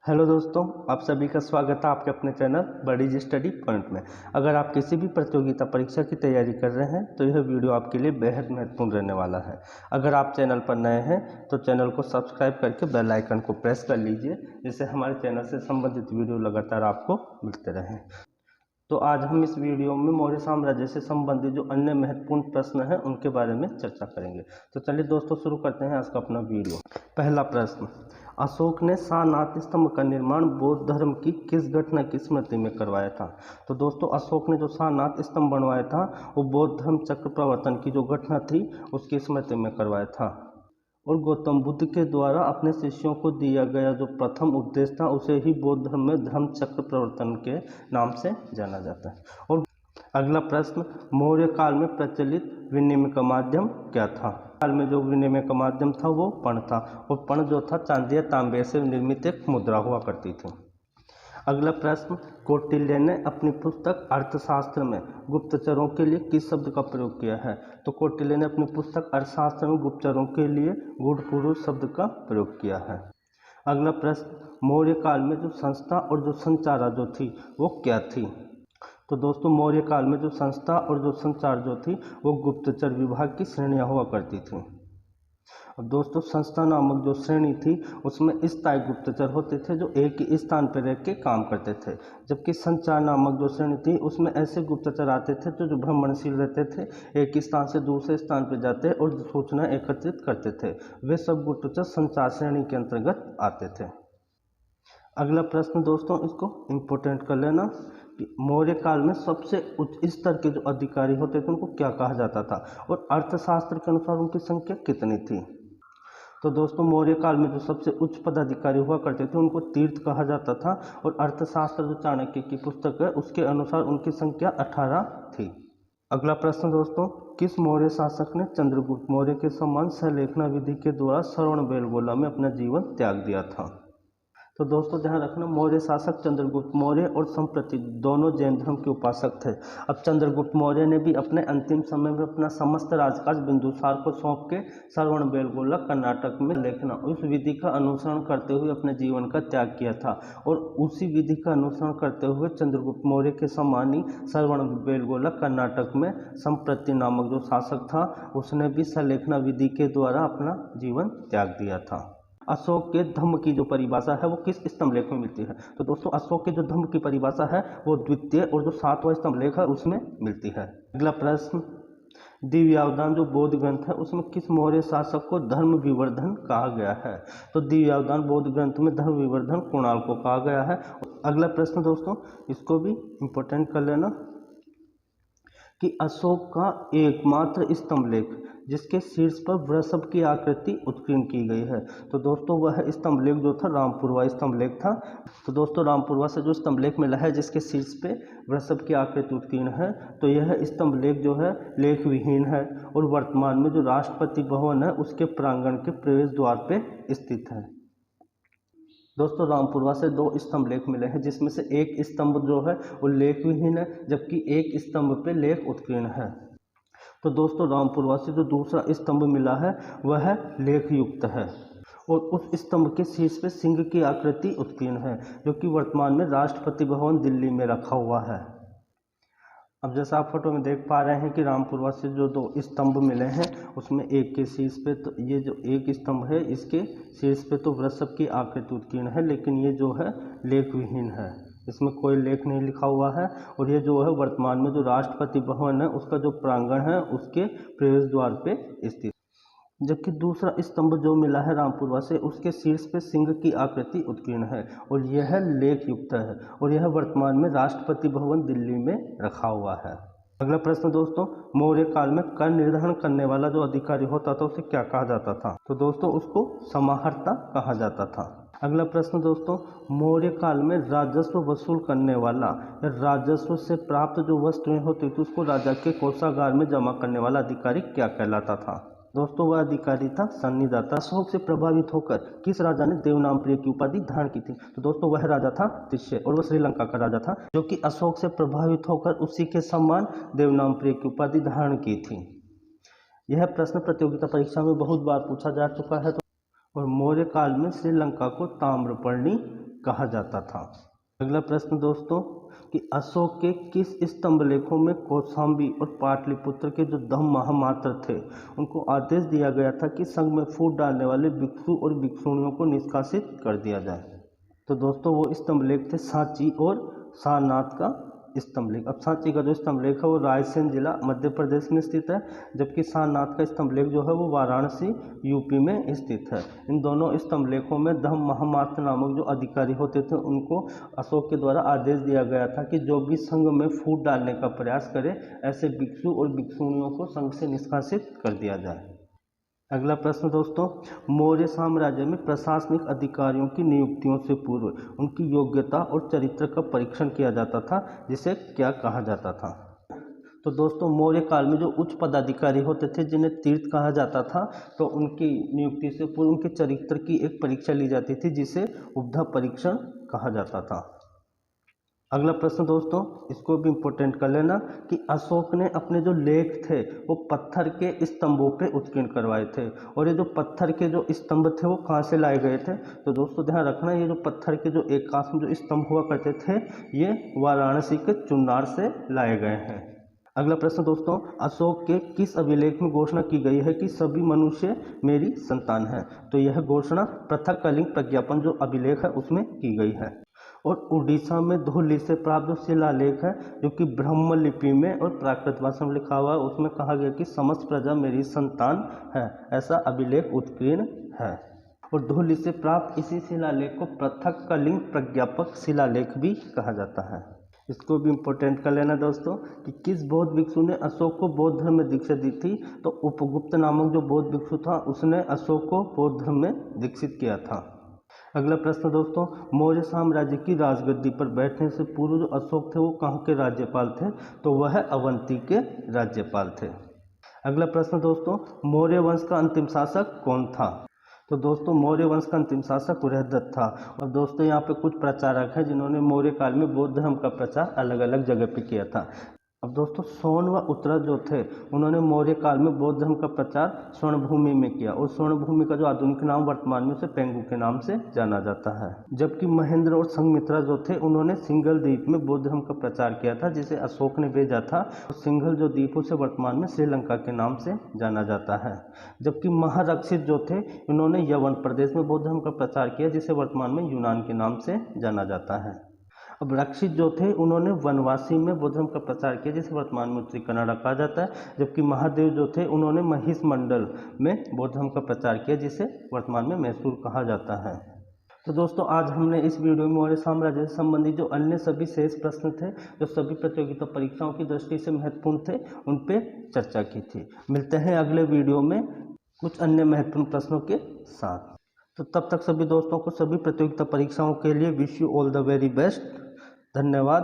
Hello दोस्तों, आप सभी का स्वागत है आपके अपने चैनल बड़ी स्टडी पॉइंट में। अगर आप किसी भी प्रतियोगिता परीक्षा की तैयारी कर रहे हैं तो यह वीडियो आपके लिए बेहद महत्वपूर्ण रहने वाला है। अगर आप चैनल पर नए हैं तो चैनल को सब्सक्राइब करके बेल आइकन को प्रेस कर लीजिए, जिससे हमारे चैनल से संबंधित वीडियो लगातार आपको मिलते रहें। तो आज हम इस वीडियो में मौर्य साम्राज्य से संबंधित जो अन्य महत्वपूर्ण प्रश्न हैं उनके बारे में चर्चा करेंगे। तो चलिए दोस्तों शुरू करते हैं आज का अपना वीडियो। पहला प्रश्न, अशोक ने सारनाथ स्तंभ का निर्माण बौद्ध धर्म की किस घटना की स्मृति में करवाया था? तो दोस्तों अशोक ने जो सारनाथ स्तंभ बनवाया था वो बौद्ध धर्म चक्र प्रवर्तन की जो घटना थी उसकी स्मृति में करवाया था। और गौतम बुद्ध के द्वारा अपने शिष्यों को दिया गया जो प्रथम उपदेश था उसे ही बौद्ध धर्म में धर्म चक्र प्रवर्तन के नाम से जाना जाता है। और अगला प्रश्न, मौर्य काल में प्रचलित विनिमय का माध्यम क्या था? काल में जो विनिमय का माध्यम था वो पर्ण था, और पर्ण जो था चांदी या तांबे से निर्मित एक मुद्रा हुआ करती थी। अगला प्रश्न, कौटिल्य ने अपनी पुस्तक अर्थशास्त्र में गुप्तचरों के लिए किस शब्द का प्रयोग किया है? तो कौटिल्य ने अपनी पुस्तक अर्थशास्त्र में गुप्तचरों के लिए गूढ़ पुरुष शब्द का प्रयोग किया है। अगला प्रश्न, मौर्य काल में जो संस्था और जो संचार जो थी वो क्या थी? तो दोस्तों मौर्य काल में जो संस्था और जो संचार जो थी वो गुप्तचर विभाग की श्रेणियाँ हुआ करती थी। अब दोस्तों संस्था नामक जो श्रेणी थी उसमें स्थायी गुप्तचर होते थे जो एक ही स्थान पर रह के काम करते थे, जबकि संचार नामक जो श्रेणी थी उसमें ऐसे गुप्तचर आते थे जो भ्रमणशील रहते थे, एक स्थान से दूसरे स्थान पर जाते और सूचना एकत्रित करते थे। वे सब गुप्तचर संचार श्रेणी के अंतर्गत आते थे। अगला प्रश्न दोस्तों इसको इम्पोर्टेंट कर लेना कि मौर्य काल में सबसे उच्च स्तर के जो अधिकारी होते थे उनको क्या कहा जाता था, और अर्थशास्त्र के अनुसार उनकी संख्या कितनी थी? तो दोस्तों मौर्य काल में जो सबसे उच्च पदाधिकारी हुआ करते थे उनको तीर्थ कहा जाता था, और अर्थशास्त्र जो चाणक्य की पुस्तक है उसके अनुसार उनकी संख्या 18 थी। अगला प्रश्न दोस्तों, किस मौर्य शासक ने चंद्रगुप्त मौर्य के समान सहलेखना विधि के द्वारा श्रवणबेलगोला में अपना जीवन त्याग दिया था? तो दोस्तों ध्यान रखना, मौर्य शासक चंद्रगुप्त मौर्य और संप्रति दोनों जैन धर्म के उपासक थे। अब चंद्रगुप्त मौर्य ने भी अपने अंतिम समय में अपना समस्त राजकाज बिंदुसार को सौंप के श्रवणबेलगोला कर्नाटक में लेखना उस विधि का अनुसरण करते हुए अपने जीवन का त्याग किया था, और उसी विधि का अनुसरण करते हुए चंद्रगुप्त मौर्य के समान ही श्रवणबेलगोला कर्नाटक में संप्रति नामक जो शासक था उसने भी सलेखना विधि के द्वारा अपना जीवन त्याग दिया था। अशोक के धम्म की जो परिभाषा है वो किस स्तंभलेख में मिलती है? तो दोस्तों अशोक के जो धम्म की परिभाषा है वो द्वितीय और जो 7वां स्तंभलेख है उसमें मिलती है। अगला प्रश्न, दिव्यावदान जो बौद्ध ग्रंथ है उसमें किस मौर्य शासक को धर्म विवर्धन कहा गया है? तो दिव्यावदान बौद्ध ग्रंथ में धर्म विवर्धन कुणाल को कहा गया है। अगला प्रश्न दोस्तों इसको भी इम्पोर्टेंट कर लेना कि अशोक का एकमात्र स्तंभलेख जिसके शीर्ष पर वृषभ की आकृति उत्कीर्ण की गई है, तो दोस्तों वह स्तंभलेख जो था रामपुरवा स्तंभलेख था। तो दोस्तों रामपुरवा से जो स्तंभलेख मिला है जिसके शीर्ष पे वृषभ की आकृति उत्कीर्ण है, तो यह स्तंभलेख जो है लेख विहीन है और वर्तमान में जो राष्ट्रपति भवन है उसके प्रांगण के प्रवेश द्वार पे स्थित है। दोस्तों रामपुरवा से 2 स्तंभलेख मिले हैं जिसमें से एक स्तंभ जो है वो लेख विहीन है, जबकि एक स्तंभ पे लेख उत्कीर्ण है। तो दोस्तों रामपुरवा से जो दूसरा स्तंभ मिला है वह लेख युक्त है, और उस स्तंभ के शीर्ष पे सिंह की आकृति उत्कीर्ण है जो कि वर्तमान में राष्ट्रपति भवन दिल्ली में रखा हुआ है। अब जैसा आप फोटो में देख पा रहे हैं कि रामपुरवा से जो 2 स्तंभ मिले हैं उसमें एक के शीर्ष पे तो ये जो एक स्तंभ है इसके शीर्ष पे तो वृषभ की आकृति उत्कीर्ण है, लेकिन ये जो है लेख विहीन है, इसमें कोई लेख नहीं लिखा हुआ है, और ये जो है वर्तमान में जो राष्ट्रपति भवन है उसका जो प्रांगण है उसके प्रवेश द्वार पे स्थित। जबकि दूसरा स्तंभ जो मिला है रामपुरवा से उसके शीर्ष पे सिंह की आकृति उत्कीर्ण है और यह लेख युक्त है, और यह वर्तमान में राष्ट्रपति भवन दिल्ली में रखा हुआ है। अगला प्रश्न दोस्तों, मौर्य काल में कर निर्धारण करने वाला जो अधिकारी होता था उसे क्या कहा जाता था? तो दोस्तों उसको समाहर्ता कहा जाता था। अगला प्रश्न दोस्तों, मौर्य काल में राजस्व वसूल करने वाला या राजस्व से प्राप्त जो वस्तुएं होती थी उसको राजा के कोषागार में जमा करने वाला अधिकारी क्या कहलाता था? दोस्तों वह अधिकारी था सन्निदाता। अशोक से प्रभावित होकर किस राजा ने देवनामप्रिय की उपाधि धारण की थी? तो दोस्तों वह राजा था तिष्य, और वह श्रीलंका का राजा था जो कि अशोक से प्रभावित होकर उसी के समान देवनामप्रिय की उपाधि धारण की थी। यह प्रश्न प्रतियोगिता परीक्षा में बहुत बार पूछा जा चुका है। और मौर्य काल में श्रीलंका को ताम्रपर्णी कहा जाता था। अगला प्रश्न दोस्तों कि अशोक के किस स्तंभ लेखों में कौशाम्बी और पाटलिपुत्र के जो 10 महामात्र थे उनको आदेश दिया गया था कि संघ में फूट डालने वाले भिक्षु और भिक्षुणियों को निष्कासित कर दिया जाए? तो दोस्तों वो स्तंभ लेख थे सांची और सारनाथ का स्तंभ लेख। अब सांची का जो स्तंभ लेख है वो रायसेन जिला मध्य प्रदेश में स्थित है, जबकि सारनाथ का स्तंभ लेख जो है वो वाराणसी यूपी में स्थित है। इन दोनों स्तंभ लेखों में धम्म महामात्र नामक जो अधिकारी होते थे उनको अशोक के द्वारा आदेश दिया गया था कि जो भी संघ में फूट डालने का प्रयास करे ऐसे भिक्षु और भिक्षुणियों को संघ से निष्कासित कर दिया जाए। अगला प्रश्न दोस्तों, मौर्य साम्राज्य में प्रशासनिक अधिकारियों की नियुक्तियों से पूर्व उनकी योग्यता और चरित्र का परीक्षण किया जाता था, जिसे क्या कहा जाता था? तो दोस्तों मौर्य काल में जो उच्च पदाधिकारी होते थे जिन्हें तीर्थ कहा जाता था, तो उनकी नियुक्ति से पूर्व उनके चरित्र की एक परीक्षा ली जाती थी जिसे उपधा परीक्षण कहा जाता था। अगला प्रश्न दोस्तों, इसको भी इम्पोर्टेंट कर लेना कि अशोक ने अपने जो लेख थे वो पत्थर के स्तंभों पे उत्कीर्ण करवाए थे, और ये जो पत्थर के जो स्तंभ थे वो कहाँ से लाए गए थे? तो दोस्तों ध्यान रखना, ये जो पत्थर के जो एकांश में जो स्तंभ हुआ करते थे ये वाराणसी के चुन्नार से लाए गए हैं। अगला प्रश्न दोस्तों, अशोक के किस अभिलेख में घोषणा की गई है कि सभी मनुष्य मेरी संतान है? तो यह घोषणा पृथक कलिंग प्रज्ञापन जो अभिलेख है उसमें की गई है। और उड़ीसा में धौली से प्राप्त जो शिलालेख है जो कि ब्रह्म लिपि में और प्राकृत भाषा में लिखा हुआ है, उसमें कहा गया कि समस्त प्रजा मेरी संतान है, ऐसा अभिलेख उत्कीर्ण है। और धौली से प्राप्त इसी शिलालेख को पृथक कलिंग प्रज्ञापक शिलालेख भी कहा जाता है। इसको भी इम्पोर्टेंट कर लेना दोस्तों कि किस बौद्ध भिक्षु ने अशोक को बौद्ध धर्म में दीक्षा दी थी? तो उपगुप्त नामक जो बौद्ध भिक्षु था उसने अशोक को बौद्ध धर्म में दीक्षित किया था। अगला प्रश्न दोस्तों, मौर्य साम्राज्य की राजगद्दी पर बैठने से पूर्व जो अशोक थे वो कहाँ के राज्यपाल थे? तो वह अवंती के राज्यपाल थे। अगला प्रश्न दोस्तों, मौर्य वंश का अंतिम शासक कौन था? तो दोस्तों मौर्य वंश का अंतिम शासक बृहद्रथ था। और दोस्तों यहाँ पे कुछ प्रचारक हैं जिन्होंने मौर्य काल में बौद्ध धर्म का प्रचार अलग अलग जगह पे किया था। अब दोस्तों सोन व उत्तरा जो थे उन्होंने मौर्य काल में बौद्ध धर्म का प्रचार स्वर्णभूमि में किया, और स्वर्णभूमि का जो आधुनिक नाम वर्तमान में उसे पेंगू के नाम से जाना जाता है। जबकि महेंद्र और संघमित्रा जो थे उन्होंने सिंघल द्वीप में बौद्ध धर्म का प्रचार किया था जिसे अशोक ने भेजा था। सिंघल जो द्वीप उसे वर्तमान में श्रीलंका के नाम से जाना जाता है। जबकि महारक्षित जो थे उन्होंने यवन प्रदेश में बौद्ध धर्म का प्रचार किया जिसे वर्तमान में यूनान के नाम से जाना जाता है। अब रक्षित जो थे उन्होंने वनवासी में बौद्ध धर्म का प्रचार किया जिसे वर्तमान में उत्तरी कन्नड़ा कहा जाता है। जबकि महादेव जो थे उन्होंने महिष मंडल में बौद्ध धर्म का प्रचार किया जिसे वर्तमान में मैसूर कहा जाता है। तो दोस्तों आज हमने इस वीडियो में मौर्य साम्राज्य से संबंधित जो अन्य सभी शेष प्रश्न थे जो सभी प्रतियोगिता परीक्षाओं की दृष्टि से महत्वपूर्ण थे उन पे चर्चा की थी। मिलते हैं अगले वीडियो में कुछ अन्य महत्वपूर्ण प्रश्नों के साथ। तो तब तक सभी दोस्तों को सभी प्रतियोगिता परीक्षाओं के लिए wish you all the very best. धन्यवाद।